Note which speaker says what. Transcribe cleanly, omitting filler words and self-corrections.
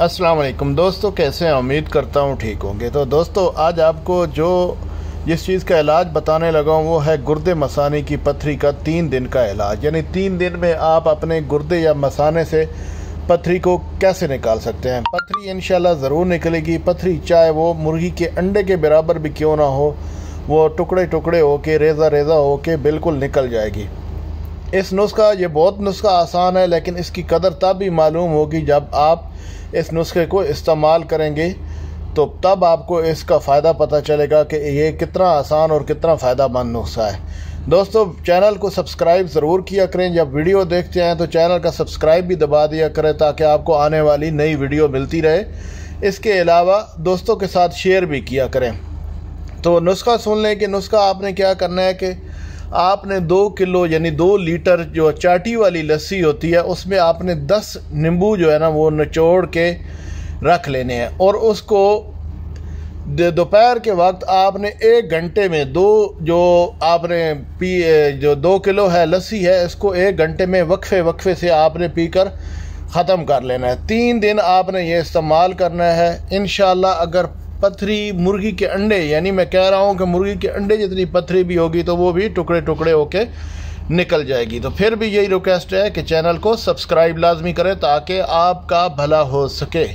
Speaker 1: अस्सलाम वालेकुम दोस्तों, कैसे हैं? उम्मीद करता हूँ ठीक होंगे। तो दोस्तों, आज आपको जिस चीज़ का इलाज बताने लगा हूँ वो है गुर्दे मसाने की पथरी का 3 दिन का इलाज। यानी 3 दिन में आप अपने गुर्दे या मसाने से पथरी को कैसे निकाल सकते हैं। पथरी इंशाल्लाह ज़रूर निकलेगी। पथरी चाहे वो मुर्गी के अंडे के बराबर भी क्यों ना हो, वो टुकड़े टुकड़े होके रेज़ा रेज़ा होके बिल्कुल निकल जाएगी। इस नुस्खा, ये बहुत नुस्खा आसान है, लेकिन इसकी कदर तब भी मालूम होगी जब आप इस नुस्खे को इस्तेमाल करेंगे, तो तब आपको इसका फ़ायदा पता चलेगा कि ये कितना आसान और कितना फ़ायदामंद नुस्खा है। दोस्तों, चैनल को सब्सक्राइब ज़रूर किया करें। जब वीडियो देखते हैं तो चैनल का सब्सक्राइब भी दबा दिया करें ताकि आपको आने वाली नई वीडियो मिलती रहे। इसके अलावा दोस्तों के साथ शेयर भी किया करें। तो नुस्खा सुन लें कि नुस्खा आपने क्या करना है कि आपने 2 किलो यानी 2 लीटर जो चाटी वाली लस्सी होती है उसमें आपने 10 नींबू जो है ना वो निचोड़ के रख लेने हैं, और उसको दोपहर के वक्त आपने 1 घंटे में जो 2 किलो है लस्सी है, इसको 1 घंटे में वक्फे से आपने पीकर ख़त्म कर लेना है। 3 दिन आपने ये इस्तेमाल करना है। इंशाल्लाह अगर पथरी मुर्गी के अंडे, यानी मैं कह रहा हूँ कि मुर्गी के अंडे जितनी पथरी भी होगी तो वो भी टुकड़े टुकड़े होके निकल जाएगी। तो फिर भी यही रिक्वेस्ट है कि चैनल को सब्सक्राइब लाजमी करें ताकि आपका भला हो सके।